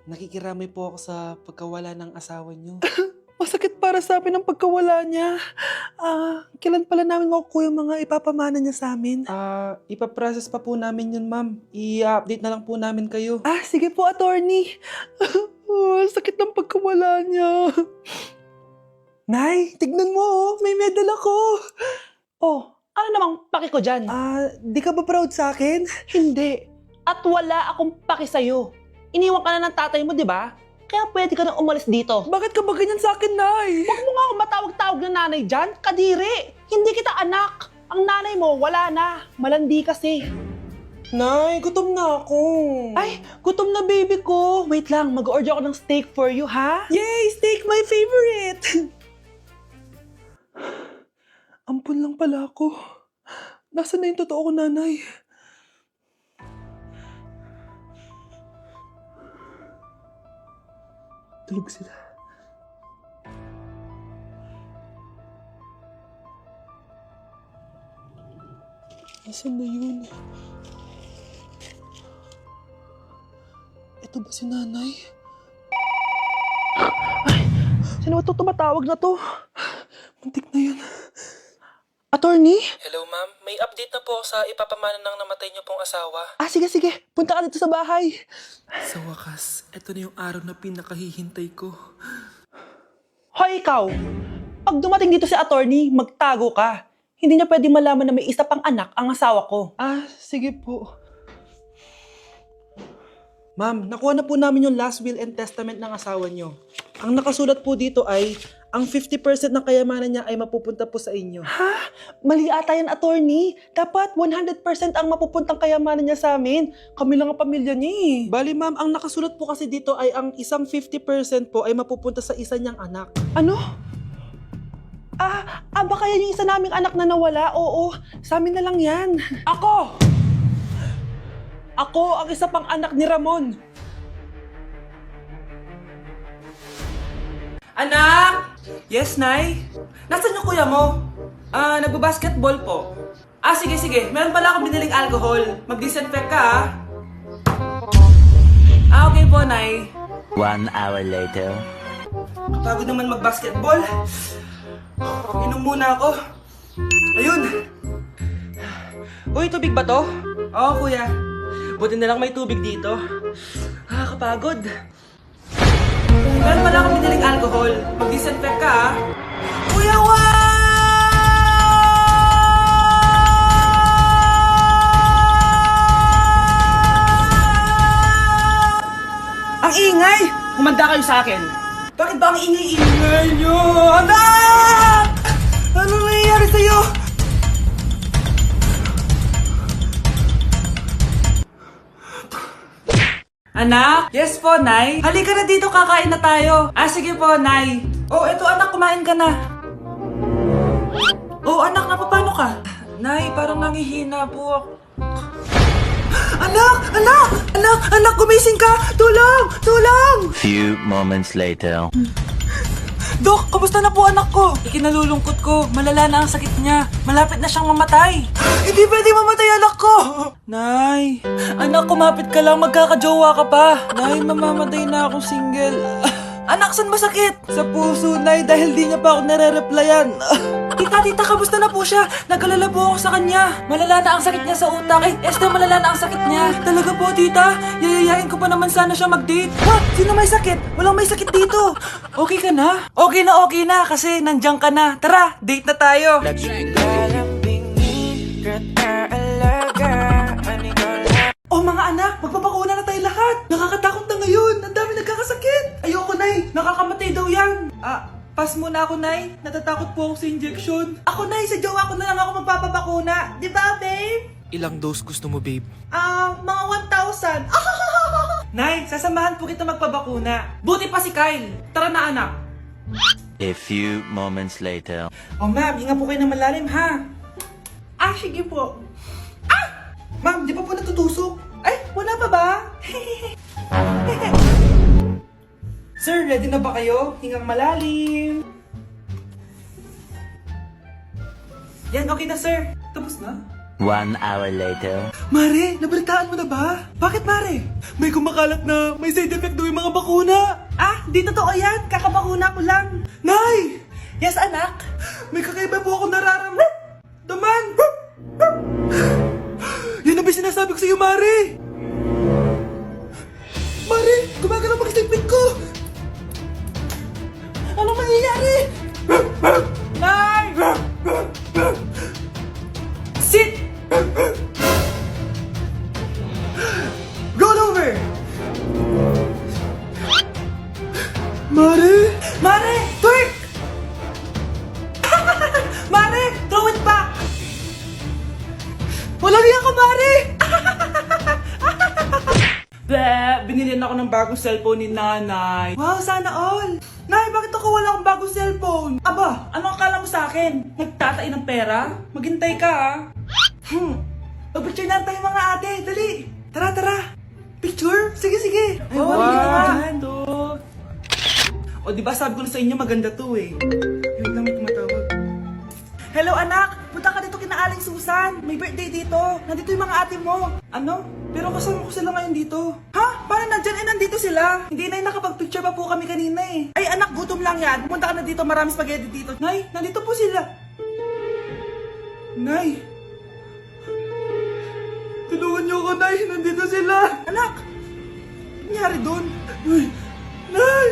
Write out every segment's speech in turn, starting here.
Nakikiramay po ako sa pagkawala ng asawa niyo. Masakit para sa amin ang pagkawala niya. Kailan pala namin makukuha yung mga ipapamana niya sa amin? Ipaprocess pa po namin yun, ma'am. I-update na lang po namin kayo. Sige po, attorney. Sakit ng pagkawala niya. Nay, tignan mo, may medal ako. Ano namang paki ko dyan? Di ka ba proud sa akin? Hindi. At wala akong paki sa'yo. Iniwan ka na ng tatay mo, di ba? Kaya pwede ka na umalis dito. Bakit ka ba ganyan sa akin, Nay? Huwag mo nga akong matawag-tawag na nanay dyan. Kadiri. Hindi kita anak. Ang nanay mo, wala na. Malandi kasi. Nay, gutom na ako. Ay, gutom na baby ko. Wait lang, mag-order ako ng steak for you, ha? Yay! Steak, my favorite! Ampun lang pala ako. Nasaan na yung totoo ko, nanay? Tulog sila. Nasaan na yun? Ito ba si nanay? Sino ba ito tumatawag na to? Muntik na yun. Attorney? Hello, ma'am. May update na po sa ipapamana ng namatay niyo pong asawa. Sige. Punta ka dito sa bahay. Sa wakas, ito na yung araw na pinakahihintay ko. Hoy, ikaw! Pag dumating dito si attorney, magtago ka. Hindi niya pwede malaman na may isa pang anak ang asawa ko. Sige po. Ma'am, nakuha na po namin yung last will and testament ng asawa niyo. Ang nakasulat po dito ay, ang 50% ng kayamanan niya ay mapupunta po sa inyo. Mali ata yan, attorney. Dapat 100% ang mapupuntang kayamanan niya sa amin. Kami lang ang pamilya niya eh. Bali ma'am, ang nakasulat po kasi dito ay ang isang 50% po ay mapupunta sa isa niyang anak. Ano? Baka yan yung isa naming anak na nawala. Oo, sa amin na lang yan. Ako ang isa pang anak ni Ramon. Anak! Yes, Nay? Nasaan yung kuya mo? Nagbabasketball po. Sige. Meron pala akong biniling alcohol. Mag-disinfect ka, okay po, Nay. 1 hour later. Kapagod naman mag-basketball. Inom muna ako. Ayun! Uy, tubig ba to? Oo, kuya. Buti na lang may tubig dito. Kapagod. Meron pala akong biniling alcohol. Mag-disinfect ka, Kuya Ang ingay! Humanda kayo sa akin. Bakit ba ang ingay-ingay nyo? Anak! Ano nangyayari sa'yo? Anak? Yes po, Nay. Halika na dito, kakain na tayo. Sige po, Nay. Eto anak, kumain ka na. Anak, napapano ka? Nay, parang nangihina po ako. Anak, gumising ka! Tulong! Few moments later. Dok, kamusta na po anak ko? Ikinalulungkot ko, malala na ang sakit niya. Malapit na siyang mamatay. Hindi pwede mamatay anak ko! Nay, anak, kumapit ka lang, magkakajowa ka pa. Nay, mamamatay na akong single. Anak, saan masakit? Sa puso, Nay, dahil di niya pa ako nare-replyan. Tita, kamusta na po siya? Nag-alala po ako sa kanya. Malala na ang sakit niya sa utak. Esther, malala na ang sakit niya. Talaga po, tita? Yayayain ko pa naman sana siya mag-date. Sino may sakit? Walang may sakit dito. Okay ka na? Okay na, kasi nandiyan ka na. Tara, date na tayo. Mga anak, magpapakuna na tayo lahat. Nakakatakot na ngayon. Ang dami nagkakasakit. Ayoko, Nay. Nakakamatay daw yan. Pass muna ako, Nay. Natatakot po ako sa injection. Ako, Nay. Sa jowa ko na lang ako magpapabakuna. Di ba, babe? Ilang dose gusto mo, babe? Mga 1,000. Nay, sasamahan po kita magpabakuna. Buti pa si Kyle. Tara na, anak. A few moments later. Ma'am, hinga po kayo ng malalim, ha? Sige po. Ma'am, di pa po natutusok? Ay, wala pa ba? Sir, ready na ba kayo? Hingang malalim. Yan, okay na, sir. Tapos na? 1 hour later. Mare, nabalitaan mo na ba? Bakit, Mare? May kumakalat na may side effect daw yung mga bakuna. Ah, di totoo yan. Kakabakuna ko lang. Nay! Yes, anak? May kakaiba po akong nararamdaman. Yan ang ba sinasabi ko sa iyo, Mare? Mare, gumagalaw ang isipin ko. Ano mangyayari? Nay! Sit! Roll over! Mare! Mare! Twerk! Mare! Throw it back! Wala niya ako, Mare! Binilihan ako ng bagong cellphone ni nanay. Wow, sana all! Nay, bakit ako wala akong bagong cellphone? Aba, ano akala mo sa akin? Nagtatain ng pera? Maghintay ka, ha? Mag-picture na tayo mga ate. Dali! Tara, tara! Picture? Sige, sige! Ay, wow! Dyan, o, diba sabi ko na sa inyo maganda to eh. Wait lang, may tumatawag. Hello, anak! Punta ka dito kina Aling Susan. May birthday dito. Nandito yung mga ate mo. Ano? Pero kasama ko sila ngayon dito. Ha? Paano nandyan? Eh, nandito sila. Hindi na nakapag-picture pa po kami kanina eh. Ay, anak, gutom lang yan. Pumunta ka na dito. Marami spaghetti dito. Nay, nandito po sila. Nay. Tulungan niyo ako, Nay. Nandito sila. Anak. Ano nangyari doon? Nay. Nay.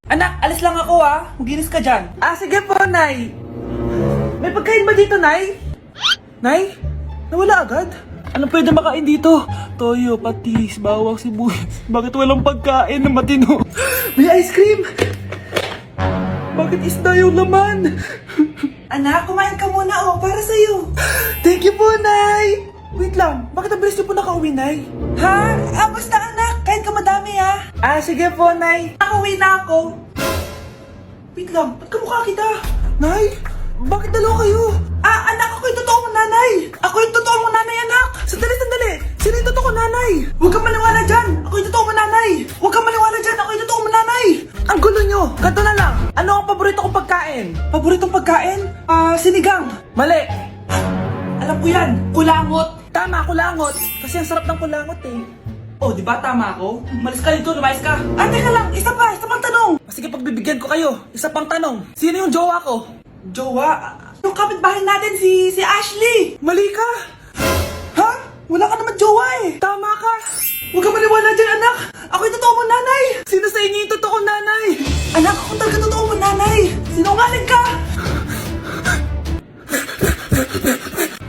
Anak, alis lang ako ah. Maginis ka dyan. Ah, sige po, Nay. May pagkain ba dito, Nay? Nay? Nawala agad? Ano pwede makain dito? Toyo, patis, bawang, sibuyas. Bakit walang pagkain na matino? May ice cream! Bakit isda yung laman? Anak, kumain ka muna oh, para sa'yo. Thank you po, Nay! Wait lang, bakit ang bilis niyo po nakauwi, Nay? Ha? Ah, basta anak, kahit ka madami ha. Ah, sige po, Nay. Nakauwi na ako. Wait lang, ba't kamukha kita? Nay, bakit dalawa kayo? Ah, anak, ako yung totoo mong nanay. Ako yung totoo mong nanay, anak. Sandali, sandali. Sino yung totoo kong nanay? Huwag kang maniwala dyan. Ako yung totoo mong nanay. Huwag kang maniwala dyan. Ako yung totoo mong nanay. Ang gulo nyo. Ganto na lang. Ano ang paborito kong pagkain? Paboritong pagkain? Sinigang. Mali. Alam ko yan. Kulangot. Tama, kulangot. Kasi ang sarap ng kulangot eh. Oh, di ba tama ako? Malis ka dito, lumayas ka. Ah, teka lang. Isa pang tanong. Sige, pagbibigyan ko kayo. Isa pang tanong. Sino yung jowa ko? Jowa? Yung kapitbahay natin, si Ashley. Mali ka. Ha? Wala ka naman jowa eh. Tama ka. Huwag ka maniwala dyan, anak. Ako yung totoo mong nanay. Sino sa inyo yung totoo nanay? Anak, ako talaga totoo mong nanay. Sinungaling ka.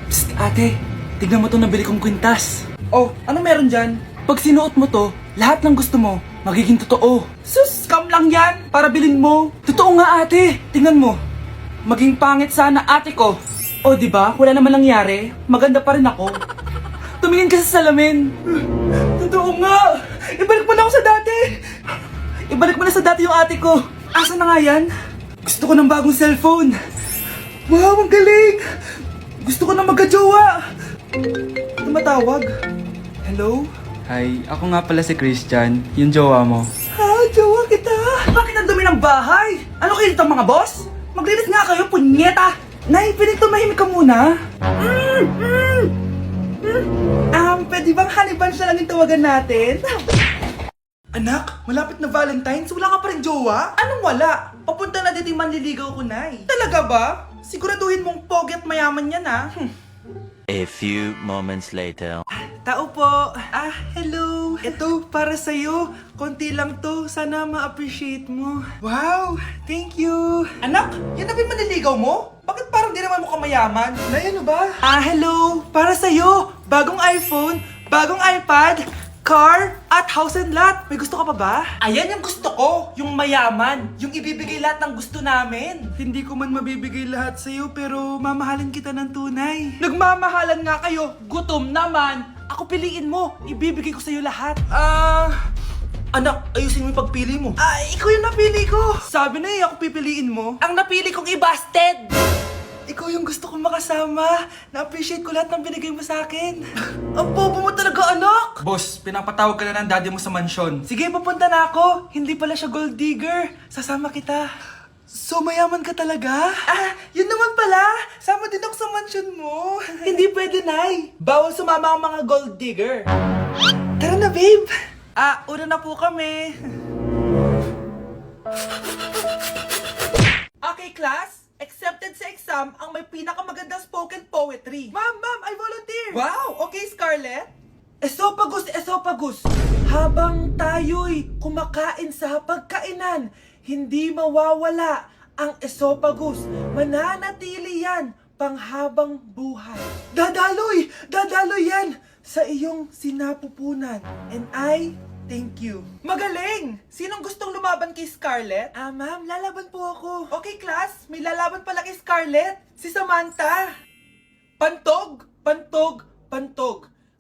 Psst, ate. Tignan mo to nabili kong kwintas. Oh, anong meron dyan? Pag sinuot mo to, lahat ng gusto mo, magiging totoo. Sus, scam lang yan, para bilhin mo. Totoo nga ate, tingnan mo. Maging pangit sana ate ko. O di ba? Wala naman nangyari. Maganda pa rin ako. Tumingin ka sa salamin. Totoo nga. Ibalik mo na ako sa dati. Ibalik mo na sa dati yung ate ko. Asa na nga yan? Gusto ko ng bagong cellphone. Wow, ang galing. Gusto ko na magka-jowa. Tumatawag. Hello? Hi, ako nga pala si Christian, yung jowa mo. Ha? Jowa kita? Bakit ang dumi ng bahay? Ano kayo dito mga boss? Maglinis nga kayo, punyeta! Nay, pwede tumahimik ka muna? Pwede bang honey bunch na lang yung tawagan natin? Anak, malapit na Valentine's, wala ka pa rin jowa? Anong wala? Papunta na dito yung manliligaw ko, Nay. Talaga ba? Siguraduhin mong pogi at mayaman yan, ha? A few moments later. Tao po. Hello. Ito, para sa'yo. Konti lang to. Sana ma-appreciate mo. Wow, thank you. Anak, yan na ba yung manliligaw mo? Bakit parang di naman mo kamayaman? Nay, ano ba? Hello. Para sa'yo. Bagong iPhone, bagong iPad, car, at house and lot. May gusto ka pa ba? Ayan yung gusto ko. Yung mayaman. Yung ibibigay lahat ng gusto namin. Hindi ko man mabibigay lahat sa'yo, pero mamahalin kita ng tunay. Nagmamahalan nga kayo. Gutom naman. Ako piliin mo. Ibibigay ko sa'yo lahat. Anak, ayusin mo yung pagpili mo. Ikaw yung napili ko. Sabi na ako pipiliin mo. Ang napili kong i-busted. Ikaw Ikaw yung gusto kong makasama. Na-appreciate ko lahat ng binigay mo sa akin. Ang bobo mo talaga, anak! Boss, pinapatawag ka na ng daddy mo sa mansyon. Sige, papunta na ako. Hindi pala siya gold digger. Sasama kita. So, mayaman ka talaga? Ah, yun naman pala. Sama din ako sa mansion mo. Hindi pwede, Nay. Bawal sumama ang mga gold digger. Tara na, babe. Una na po kami. Okay, class. Accepted sa exam ang may pinakamagandang spoken poetry. Ma'am, I volunteer. Wow, okay, Scarlett. Esophagus. Habang tayo'y kumakain sa pagkainan, hindi mawawala ang esophagus. Mananatili yan panghabang buhay. Dadaloy yan sa iyong sinapupunan. And I thank you. Magaling! Sinong gustong lumaban kay Scarlett? Ma'am, lalaban po ako. Okay, class. May lalaban pala kay Scarlett. Si Samantha. Pantog.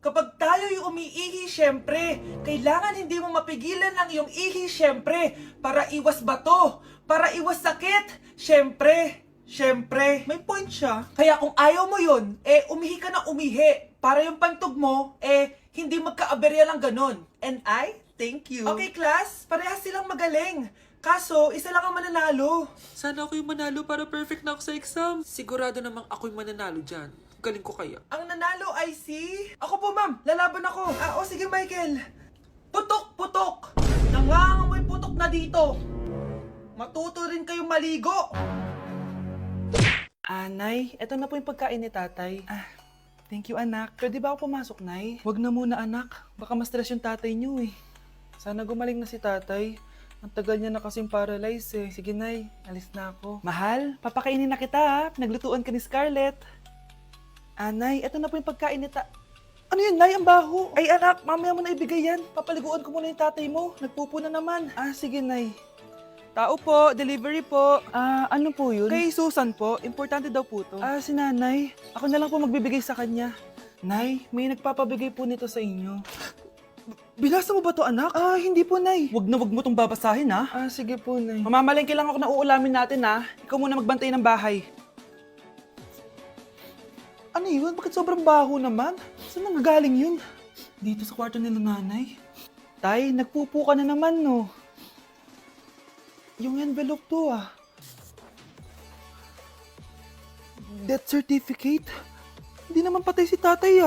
Kapag tayo'y umiihi, syempre, kailangan hindi mo mapigilan ang iyong ihi, syempre, para iwas bato, para iwas sakit, syempre, may point siya. Kaya kung ayaw mo yun, umihi ka na umihi, para yung pantog mo, hindi magkaaberya lang ganon. And I thank you. Okay, class, parehas silang magaling. Kaso, isa lang ang mananalo. Sana ako yung manalo para perfect na ako sa exam. Sigurado namang ako yung mananalo dyan. Galing ko kaya. Ang nanalo ay si... Ako po, ma'am. Lalaban ako. Sige, Michael. Putok. Nangangamoy putok na dito. Matuto rin kayong maligo. Nay, eto na po yung pagkain ni tatay. Thank you, anak. Pwede ba ako pumasok, Nay? Wag na muna, anak. Baka ma-stress yung tatay niyo, eh. Sana gumaling na si tatay. Ang tagal niya na kasing paralyzed, eh. Sige, Nay. Alis na ako. Mahal, papakainin na kita, ha? Naglutuan ka ni Scarlett. Nay, eto na po yung pagkain ni Ano yun, Nay? Ang baho. Ay, anak, mamaya mo na ibigay yan. Papaliguan ko muna yung tatay mo. Nagpupo na naman. Sige, Nay. Tao po, delivery po. Ano po yun? Kay Susan po. Importante daw po to. Si Nanay. Ako na lang po magbibigay sa kanya. Nay, may nagpapabigay po nito sa inyo. Binasa mo ba to, anak? Hindi po, Nay. Wag mo tong babasahin, ha? Sige po, Nay. Mamamalengke lang ako na uulamin natin, ha? Ikaw muna magbantay ng bahay. Ano yun? Bakit sobrang baho naman? Saan nanggagaling yun? Dito sa kwarto nila nanay. Tay, nagpupo ka na naman, no? Yung envelope to, Death certificate? Hindi naman patay si tatay,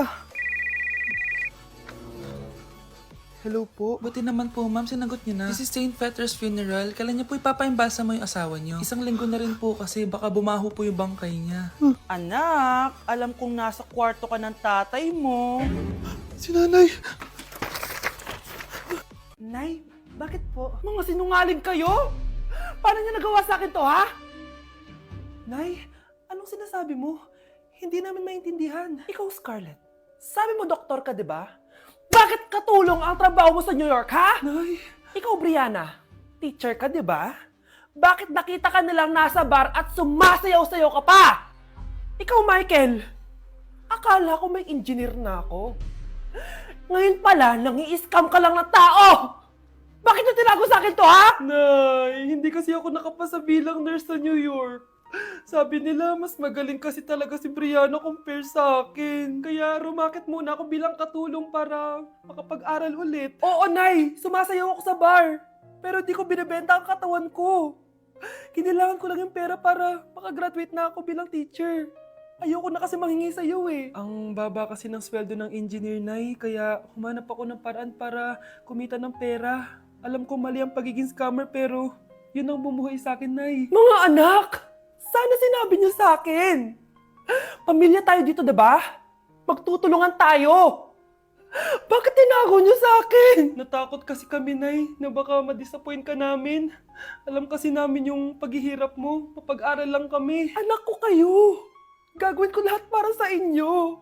Hello po. Buti naman po, ma'am, sinagot niyo na. This is St. Peter's Funeral. Kailan niyo po ipapaimbasa mo yung asawa niyo? Isang linggo na rin po kasi baka bumaho po yung bangkay niya. Anak, alam kong nasa kwarto ka ng tatay mo. Si nanay. Nay, bakit po? Mga sinungaling kayo? Paano niya nagawa sa akin to, ha? Nay, anong sinasabi mo? Hindi namin maintindihan. Ikaw, Scarlett, sabi mo doktor ka, di ba? Bakit katulong ang trabaho mo sa New York, ha? Nay. Ikaw, Brianna, teacher ka, di ba? Bakit nakita ka nilang nasa bar at sumasayaw-sayaw ka pa? Ikaw, Michael, akala ko may engineer na ako. Ngayon pala, nangi-scam ka lang ng tao! Bakit niyo tinago sa akin to, ha? Nay, hindi kasi ako nakapasa bilang nurse sa New York. Sabi nila, mas magaling kasi talaga si Brianna compare sa akin. Kaya rumakit muna ako bilang katulong para makapag-aral ulit. Oo, Nay, sumasayaw ako sa bar. Pero di ko binibenta ang katawan ko. Kinilangan ko lang yung pera para makagraduate na ako bilang teacher. Ayoko na kasi manghingi sa iyo, Ang baba kasi ng sweldo ng engineer, Nay, kaya humanap ako ng paraan para kumita ng pera. Alam ko mali ang pagiging scammer pero yun ang bumuhay sa akin, Nay. Mga anak! Sana sinabi niyo sa akin. Pamilya tayo dito, diba? Magtutulungan tayo. Bakit tinago niyo sa akin? Natakot kasi kami, Nay, na baka ma-disappoint ka namin. Alam kasi namin yung paghihirap mo. Mapag-aral lang kami. Anak ko kayo. Gagawin ko lahat para sa inyo.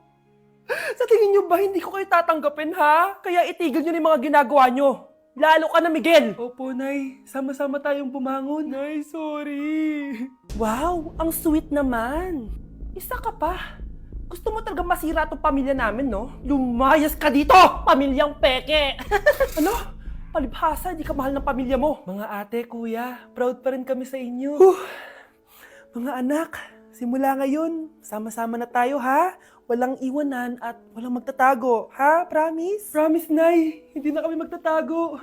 Sa tingin niyo ba hindi ko kayo tatanggapin, ha? Kaya itigil niyo na yung mga ginagawa niyo. Lalo ka na, Miguel. Opo, Nay. Sama-sama tayong bumangon. Nay, sorry. Wow, ang sweet naman. Isa ka pa. Gusto mo talaga masira itong pamilya namin, no? Lumayas ka dito, pamilyang peke! Ano? Palibhasa, di ka mahal ng pamilya mo. Mga ate, kuya, proud pa rin kami sa inyo. Mga anak, simula ngayon, sama-sama na tayo ha? Walang iwanan at walang magtatago, ha? Promise? Promise, Nay. Hindi na kami magtatago.